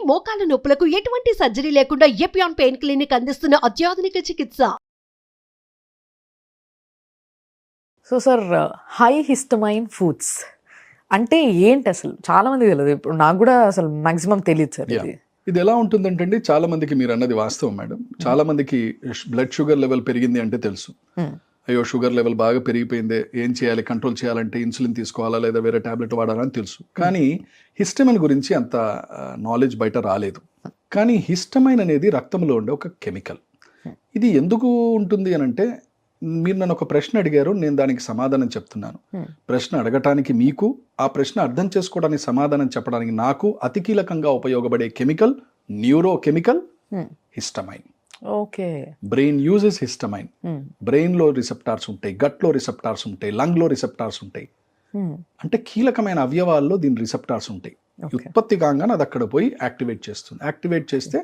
మోకాల నొప్పులకు ఎటువంటి సర్జరీ లేకుండా ఎపియాన్ పెయిన్ క్లినిక్ అందిస్తున్న అత్యాధునిక చికిత్స. So sir, high histamine foods అంటే ఏంటి అసలు? చాలా మంది తెలియదు. ఇప్పుడు నాకు కూడా అసలు మాక్సిమం తెలియదు సార్ ఇది. ఇది ఎలా ఉంటుందంటే చాలా మందికి మీరు అన్నది వాస్తవం మేడం. చాలా మందికి బ్లడ్ షుగర్ లెవెల్ పెరిగింది అంటే తెలుసు. అయ్యో షుగర్ లెవెల్ బాగా పెరిగిపోయింది, ఏం చేయాలి, కంట్రోల్ చేయాలంటే ఇన్సులిన్ తీసుకోవాలా లేదా వేరే టాబ్లెట్ వాడాలని తెలుసు. కానీ హిస్టమైన్ గురించి అంత నాలెడ్జ్ బయట రాలేదు. కానీ హిస్టమైన్ అనేది రక్తంలో ఉండే ఒక కెమికల్. ఇది ఎందుకు ఉంటుంది అని అంటే, మీరు నన్ను ఒక ప్రశ్న అడిగారు, నేను దానికి సమాధానం చెప్తున్నాను. ప్రశ్న అడగటానికి మీకు, ఆ ప్రశ్న అర్థం చేసుకోవడానికి సమాధానం చెప్పడానికి నాకు అతి కీలకంగా ఉపయోగపడే chemical, neuro chemical histamine. Okay. Brain uses histamine. Brain లో రిసెప్టార్స్ ఉంటాయి, గట్ లో రిసెప్టార్స్ ఉంటాయి, లంగ్ లో రిసెప్టార్స్ ఉంటాయి. అంటే కీలకమైన అవయవాల్లో దీని రిసెప్టార్స్ ఉంటాయి. ఉత్పత్తి కాగానే అది అక్కడ పోయి యాక్టివేట్ చేస్తుంది. యాక్టివేట్ చేస్తే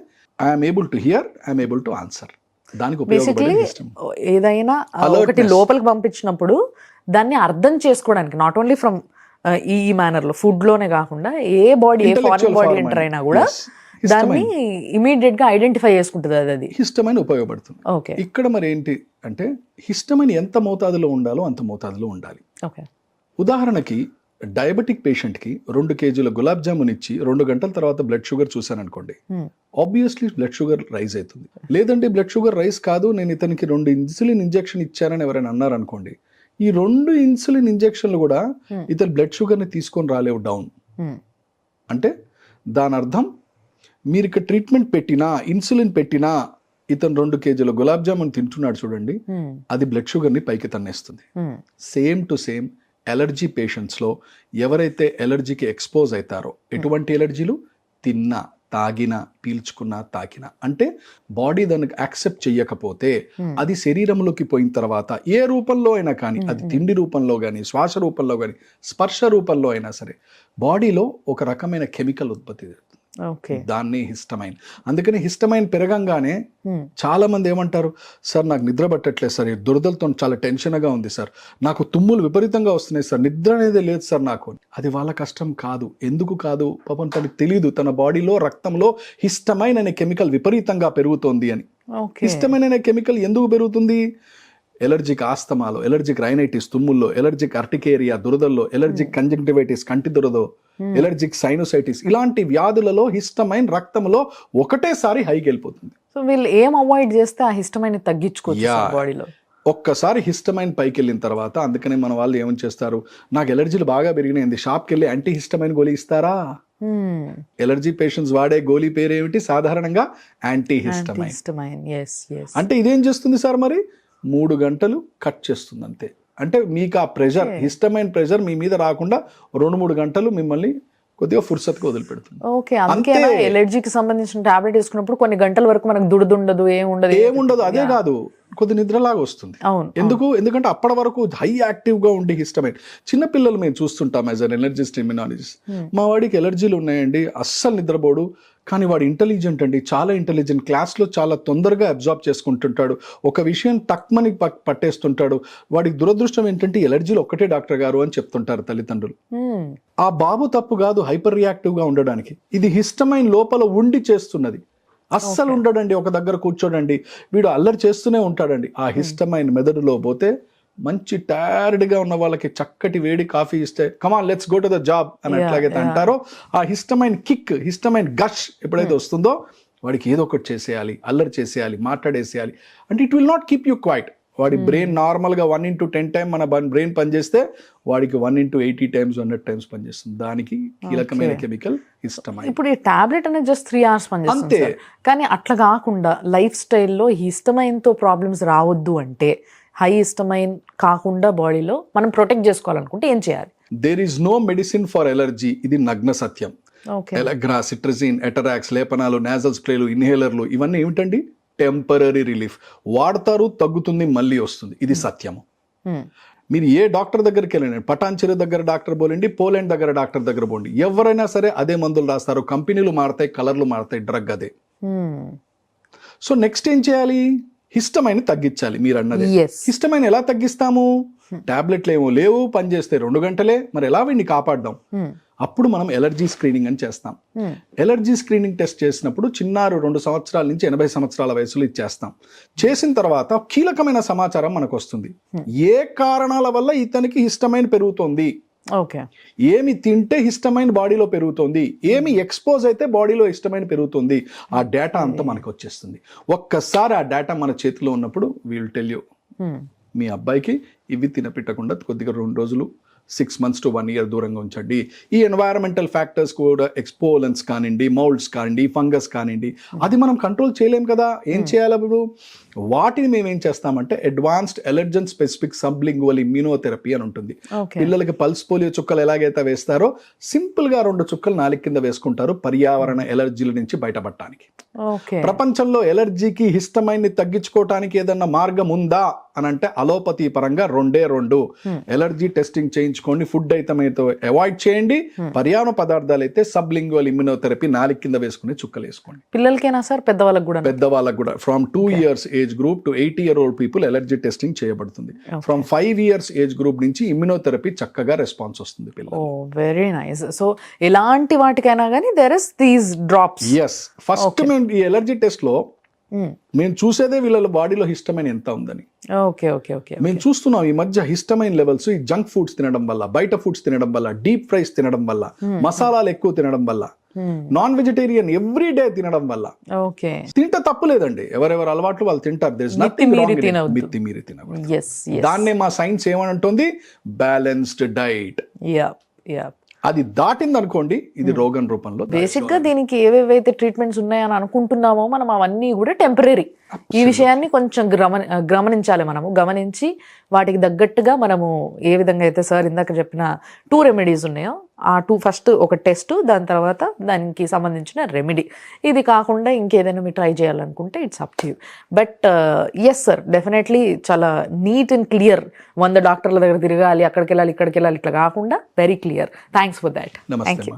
I'm able to hear, I'm able to answer. దానికి ఉపయోగపడే సిస్టమ్. ఏదైనా ఒకటి లోపలికి పంపించినప్పుడు దాన్ని అర్థం చేసుకోవడానికి, నాట్ ఓన్లీ ఫ్రమ్ ఈ మేనర్ లో, ఫుడ్ లోనే కాకుండా ఏ బాడీ, ఏ ఫారెన్ బాడీ ఎంటర్ అయినా కూడా దాన్ని ఇమీడియట్ గా ఐడెంటిఫై చేసుకుంటుంది. అది హిస్టమైన్ ఉపయోగపడుతుంది. ఓకే. ఇక్కడ మరి ఏంటి అంటే, హిస్టమైన్ ఎంత మోతాదులో ఉండాలో అంత మోతాదులో ఉండాలి. ఓకే. ఉదాహరణకి డయాబెటిక్ పేషెంట్ కి 2 కేజీల గులాబ్ జామున్ ఇచ్చి 2 గంటల తర్వాత బ్లడ్ షుగర్ చూశాను ఆబ్వియస్లీ బ్లడ్ షుగర్ రైజ్ అవుతుంది. లేదంటే బ్లడ్ షుగర్ రైజ్ కాదు, నేను ఇతనికి 2 ఇన్సులిన్ ఇంజెక్షన్ ఇచ్చానని ఎవరైనా అన్నారనుకోండి, ఈ 2 ఇన్సులిన్ ఇంజెక్షన్లు కూడా ఇతని బ్లడ్ షుగర్ ని తీసుకొని రాలేవు డౌన్. అంటే దాని అర్థం, మీరు ఇక్కడ ట్రీట్మెంట్ పెట్టినా, ఇన్సులిన్ పెట్టినా, ఇతను 2 కేజీల గులాబ్ జామున్ తింటున్నాడు చూడండి, అది బ్లడ్ షుగర్ ని పైకి తన్నేస్తుంది. సేమ్ టు సేమ్ ఎలర్జీ పేషెంట్స్లో ఎవరైతే ఎలర్జీకి ఎక్స్పోజ్ అవుతారో, ఎటువంటి ఎలర్జీలు, తిన్నా, తాగినా, పీల్చుకున్నా, తాకినా, అంటే బాడీ దానికి యాక్సెప్ట్ చెయ్యకపోతే అది శరీరంలోకి పోయిన తర్వాత ఏ రూపంలో అయినా కానీ, అది తిండి రూపంలో కానీ, శ్వాస రూపంలో కానీ, స్పర్శ రూపంలో అయినా సరే, బాడీలో ఒక రకమైన కెమికల్ ఉత్పత్తి జరుగుతుంది. దాన్ని హిస్టమైన్. అందుకని హిస్టమైన్ పెరగంగానే చాలా మంది ఏమంటారు, సార్ నాకు నిద్ర పట్టట్లేదు సార్, ఈ దురదలతో చాలా టెన్షన్గా ఉంది సార్, నాకు తుమ్ములు విపరీతంగా వస్తున్నాయి సార్, నిద్ర అనేది లేదు సార్ నాకు. అది వాళ్ళ కష్టం కాదు. ఎందుకు కాదు? పాపం తనకు తెలియదు, తన బాడీలో, రక్తంలో హిస్టమైన్ అనే కెమికల్ విపరీతంగా పెరుగుతోంది అని. హిస్టమైన్ అనే కెమికల్ ఎందుకు పెరుగుతుంది? ఎలర్జిక్ ఆస్తమాలో, ఎలర్జిక్ రైనైటిస్ తుమ్ముల్లో, ఎలర్జిక్ అర్టికేరియా దురదల్లో, ఎలర్జిక్ కంజంక్టివైటిస్ కంటి దురదో, ఎలర్జిక్ సైనోసైటిస్, ఇలాంటి వ్యాధులలో హిస్టమైన్ రక్తంలో ఒకటేసారి హైకి వెళ్ళిపోతుంది. సో వీళ్ళు ఏం అవాయిడ్ చేస్తే ఆ హిస్టమైన్ తగ్గించుకోవచ్చు బాడీలో? ఒక్కసారి హిస్టమైన్ పైకి వెళ్ళిన తర్వాత, అందుకనే మన వాళ్ళు ఏమని చేస్తారు, నాకు ఎలర్జీలు బాగా పెరిగినాయింది, షాప్కి వెళ్ళి యాంటీ హిస్టమైన్ గోళీ ఇస్తారా? ఎలర్జీ పేషెంట్స్ వాడే గోళీ పేరు ఏమిటి? సాధారణంగా యాంటీ హిస్టమైన్. అంటే ఇదేం చేస్తుంది సార్? మరి 3 గంటలు కట్ చేస్తుంది అంతే. అంటే మీకు ఆ ప్రెషర్, హిస్టమైన్ ప్రెషర్ మీ మీద రాకుండా 2-3 గంటలు మిమ్మల్ని కొద్దిగా ఫుర్సత్గా వదిలిపెడుతుంది. ఓకే. అందుకే ఎలర్జీకి సంబంధించిన టాబ్లెట్ వేసుకున్నప్పుడు కొన్ని గంటల వరకు మనకు దురదుండదు, ఏముండదు. అదే కాదు, కొద్ది నిద్రలాగా వస్తుంది. ఎందుకంటే అప్పటి వరకు హై యాక్టివ్ గా ఉండి హిస్టమైన్. చిన్నపిల్లలు మేము చూస్తుంటాం యాజ్ అన్ ఎలర్జిస్ట్, ఇమ్యునాలజిస్ట్. మా వాడికి ఎలర్జీలు ఉన్నాయండి, అస్సలు నిద్రపోడు, కానీ వాడు ఇంటెలిజెంట్ అండి, చాలా ఇంటెలిజెంట్, క్లాస్లో చాలా తొందరగా అబ్జార్బ్ చేసుకుంటుంటాడు, ఒక విషయం టక్మని పట్టేస్తుంటాడు. వాడికి దురదృష్టం ఏంటంటే ఎలర్జీలు ఒక్కటే డాక్టర్ గారు అని చెప్తుంటారు తల్లిదండ్రులు. ఆ బాబు తప్పు కాదు హైపర్ రియాక్టివ్ గా ఉండడానికి, ఇది హిస్టమైన్ లోపల ఉండి చేస్తున్నది. అస్సలు ఉండడండి, ఒక దగ్గర కూర్చోడండి, వీడు అల్లరి చేస్తూనే ఉంటాడండి. ఆ హిస్టమైన్ మెదడులో పోతే మంచి టైర్డ్ గా ఉన్న వాళ్ళకి చక్కటి వేడి కాఫీ ఇస్తే, come on let's go to the job అని ఎట్లాగైతే అంటారో, ఆ హిస్టమైన్ కిక్, హిస్టమైన్ గష్ ఎప్పుడైతే వస్తుందో, వాడికి ఏదో ఒకటి చేసేయాలి, అల్లరి చేసేయాలి, మాట్లాడేసేయాలి. అంటే it will not keep you quiet. వాడి బ్రెయిన్ నార్మల్గా 1x10 టైమ్ మన బ్రెయిన్ పనిచేస్తే, వాడికి 1x80 టైమ్స్ 100 టైమ్స్ పనిచేస్తుంది. దానికి కీలకమైన కెమికల్ హిస్టమైన్. ఇప్పుడు ఈ టాబ్లెట్ అనేది జస్ట్ 3 hours పనిచేస్తుంది అంతే. కానీ అట్లా కాకుండా లైఫ్ స్టైల్లో హిస్టమైన్ తో ప్రాబ్లమ్స్ రావద్దు అంటే, హై హిస్టమైన్ కాకుండా బాడీలో మనం ప్రొటెక్ట్ చేసుకోవాలనుకుంటే ఏం చేయాలి? There is no medicine for allergy, ఇది నగ్న సత్యం. ఎలగ్రా, సిట్రజిన్, ఎటరాక్స్, లేపనాలు, నాజల్ స్ప్రేలు, ఇన్హేలర్లు, ఇవన్నీ ఏమిటండి? Temporary relief. వాడతారు, తగ్గుతుంది, మళ్ళీ వస్తుంది, ఇది సత్యము. మీరు ఏ డాక్టర్ దగ్గరికి వెళ్ళండి, పటాన్చెరు దగ్గర డాక్టర్ పోలేండి, పోలాండ్ దగ్గర డాక్టర్ దగ్గర పోండి, ఎవరైనా సరే అదే మందులు రాస్తారు. కంపెనీలు మారుతాయి, కలర్లు మారుతాయి, డ్రగ్ అదే. సో నెక్స్ట్ ఏం చేయాలి? హిస్టమైన్ తగ్గించాలి. మీరు అన్నది హిస్టమైన్ ఎలా తగ్గిస్తాము? టాబ్లెట్లు ఏమో లేవు, పనిచేస్తే 2 గంటలే, మరి ఎలా వీడిని కాపాడదాం? అప్పుడు మనం ఎలర్జీ స్క్రీనింగ్ అని చేస్తాం. ఎలర్జీ స్క్రీనింగ్ టెస్ట్ చేసినప్పుడు చిన్నారు 2 సంవత్సరాల నుంచి 80 సంవత్సరాల వయసులో ఇచ్చేస్తాం. చేసిన తర్వాత కీలకమైన సమాచారం మనకు వస్తుంది. ఏ కారణాల వల్ల ఇతనికి హిస్టమైన్ పెరుగుతోంది, ఓకే, ఏమి తింటే హిస్టమైన్ బాడీలో పెరుగుతుంది, ఏమి ఎక్స్పోజ్ అయితే బాడీలో హిస్టమైన్ పెరుగుతుంది, ఆ డేటా అంతా మనకు వచ్చేస్తుంది. ఒక్కసారి ఆ డేటా మన చేతిలో ఉన్నప్పుడు వీల్ టెల్ యూ, మీ అబ్బాయికి ఇవి తినపెట్టకుండా కొద్దిగా 2 రోజులు 6 months to 1 year దూరంగా ఉంచండి. ఈ ఎన్వైరన్మెంటల్ ఫ్యాక్టర్స్ కూడా ఎక్స్పోలెన్స్ కానివ్వండి, మౌల్డ్స్ కానివ్వండి, ఫంగస్ కానివ్వండి, అది మనం కంట్రోల్ చేయలేం కదా. ఏం చేయాలి అప్పుడు? వాటిని మేము ఏం చేస్తామంటే అడ్వాన్స్డ్ ఎలర్జన్ స్పెసిఫిక్ సబ్లింగువల్ ఇమ్యూనోథెరపీ అని ఉంటుంది. పిల్లలకి పల్స్ పోలియో చుక్కలు ఎలాగైతే వేస్తారో సింపుల్ గా 2 చుక్కలు నాలుగు కింద వేసుకుంటారు పర్యావరణ ఎలర్జీల నుంచి బయటపడటానికి. ప్రపంచంలో ఎలర్జీకి హిస్టమైన్ ని తగ్గించుకోవటానికి ఏదన్నా మార్గం ఉందా అని అంటే అలోపతి పరంగా 2 ఎలర్జీ టెస్టింగ్ చేయించుకోండి, ఫుడ్ అయితే అవాయిడ్ చేయండి, పర్యావరణ పదార్థాలు అయితే సబ్లింగువల్ ఇమ్యూనోథెరపీ నాలుగు కింద వేసుకుని చుక్కలు వేసుకోండి. పిల్లలకేనా సార్, పెద్దవాళ్ళకి కూడా? పెద్దవాళ్ళకు కూడా. From 2 years age group to 80-year-old people allergy testing చేయబడుతుంది. ఫ్రమ్ 5 years ఏజ్ గ్రూప్ నుంచి ఇమ్యూనోథెరపీ చక్కగా రెస్పాన్స్ వస్తుంది పిల్లలు. Very nice. సో ఎలాంటి వాటికైనా కానీ there is these drops. Yes, first మేము ఈ ఎలర్జీ టెస్ట్ లో మేము చూసేదే వీళ్ళ బాడీలో హిస్టమైన్ ఎంత ఉందని. Okay okay okay. మేము చూస్తున్నాం ఈ మధ్య హిస్టమైన్ లెవెల్స్ ఈ జంక్ ఫుడ్స్ తినడం వల్ల, బయట ఫుడ్స్ తినడం వల్ల, డీప్ ఫ్రైస్ తినడం వల్ల, మసాలాలు ఎక్కువ తినడం వల్ల, నాన్ వెజిటేరియన్ ఎవ్రీ డే తినడం వల్ల. ఓకే, తింటే తప్పు లేదండి, ఎవరెవరు అలవాట్లు వాళ్ళు తింటారు. మిత్తి మీరి తినకూడదు. దాన్నే మా సైన్స్ ఏమని అంటుంది? Balanced diet. అది దాటింది అనుకోండి, ఇది రోగం రూపంలో. బేసిక్ గా దీనికి ఏవేవైతే ట్రీట్మెంట్స్ ఉన్నాయని అనుకుంటున్నామో మనం అవన్నీ కూడా టెంపరీ. ఈ విషయాన్ని కొంచెం గమనించాలి. మనము గమనించి వాటికి తగ్గట్టుగా మనము ఏ విధంగా అయితే సార్ ఇందాక చెప్పిన 2 రెమెడీస్ ఉన్నాయో ఆ 2 ఫస్ట్ ఒక టెస్ట్, దాని తర్వాత దానికి సంబంధించిన రెమెడీ, ఇది కాకుండా ఇంకేదైనా మీరు ట్రై చేయాలనుకుంటే it's up to you. But yes sir, definitely చాలా నీట్ అండ్ క్లియర్. 100 డాక్టర్ల దగ్గర తిరగాలి, అక్కడికి వెళ్ళాలి, ఇక్కడికి వెళ్ళాలి, ఇట్లా కాకుండా very clear. Thanks for that. నమస్తే.